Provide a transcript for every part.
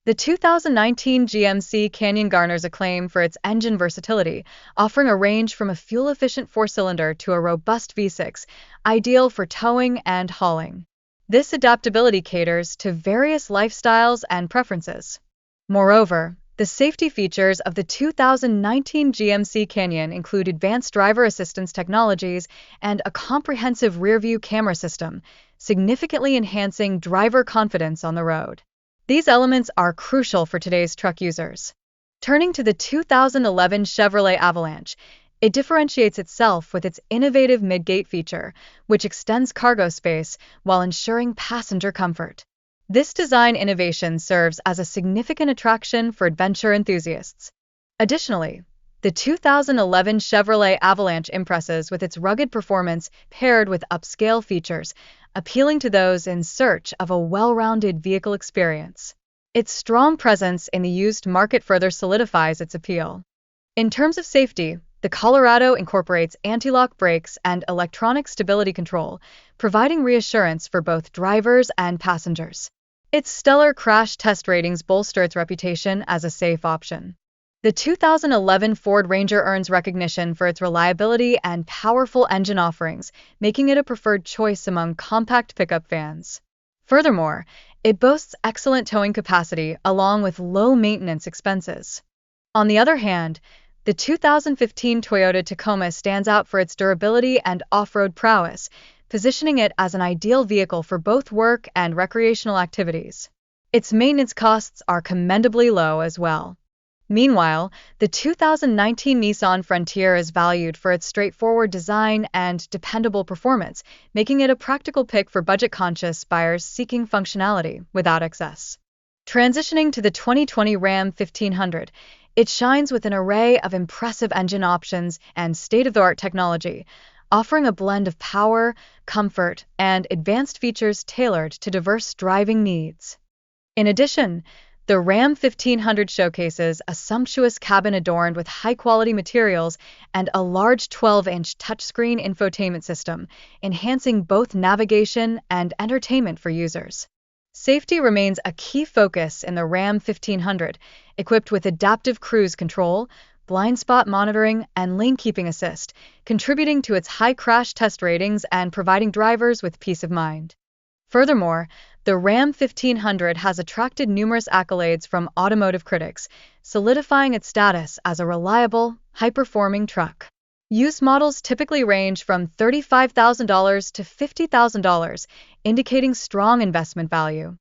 The 2019 GMC Canyon garners acclaim for its engine versatility, offering a range from a fuel-efficient four-cylinder to a robust V6, ideal for towing and hauling. This adaptability caters to various lifestyles and preferences. Moreover, the safety features of the 2019 GMC Canyon include advanced driver assistance technologies and a comprehensive rear-view camera system, significantly enhancing driver confidence on the road. These elements are crucial for today's truck users. Turning to the 2011 Chevrolet Avalanche, it differentiates itself with its innovative mid-gate feature, which extends cargo space while ensuring passenger comfort. This design innovation serves as a significant attraction for adventure enthusiasts. Additionally, the 2011 Chevrolet Avalanche impresses with its rugged performance paired with upscale features, appealing to those in search of a well-rounded vehicle experience. Its strong presence in the used market further solidifies its appeal. In terms of safety, the Colorado incorporates anti-lock brakes and electronic stability control, providing reassurance for both drivers and passengers. Its stellar crash test ratings bolster its reputation as a safe option. The 2011 Ford Ranger earns recognition for its reliability and powerful engine offerings, making it a preferred choice among compact pickup fans. Furthermore, it boasts excellent towing capacity along with low maintenance expenses. On the other hand, the 2015 Toyota Tacoma stands out for its durability and off-road prowess, positioning it as an ideal vehicle for both work and recreational activities. Its maintenance costs are commendably low as well. Meanwhile, the 2019 Nissan Frontier is valued for its straightforward design and dependable performance, making it a practical pick for budget-conscious buyers seeking functionality without excess. Transitioning to the 2020 Ram 1500, it shines with an array of impressive engine options and state-of-the-art technology, offering a blend of power, comfort, and advanced features tailored to diverse driving needs. In addition, the Ram 1500 showcases a sumptuous cabin adorned with high-quality materials and a large 12-inch touchscreen infotainment system, enhancing both navigation and entertainment for users. Safety remains a key focus in the Ram 1500, equipped with adaptive cruise control, blind spot monitoring, and lane keeping assist, contributing to its high crash test ratings and providing drivers with peace of mind. Furthermore, the Ram 1500 has attracted numerous accolades from automotive critics, solidifying its status as a reliable, high-performing truck. Used models typically range from $35,000 to $50,000, indicating strong investment value.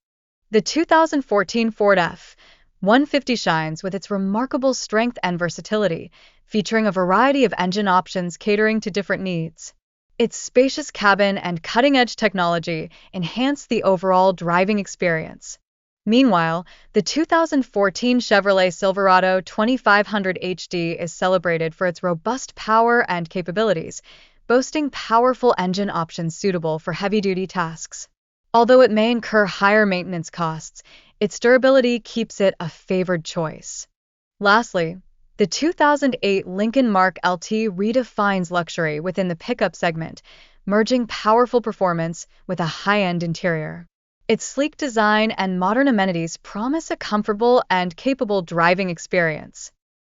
The 2014 Ford F-150 shines with its remarkable strength and versatility, featuring a variety of engine options catering to different needs. Its spacious cabin and cutting-edge technology enhance the overall driving experience. Meanwhile, the 2014 Chevrolet Silverado 2500 HD is celebrated for its robust power and capabilities, boasting powerful engine options suitable for heavy-duty tasks. Although it may incur higher maintenance costs, its durability keeps it a favored choice. Lastly, the 2008 Lincoln Mark LT redefines luxury within the pickup segment, merging powerful performance with a high-end interior. Its sleek design and modern amenities promise a comfortable and capable driving experience.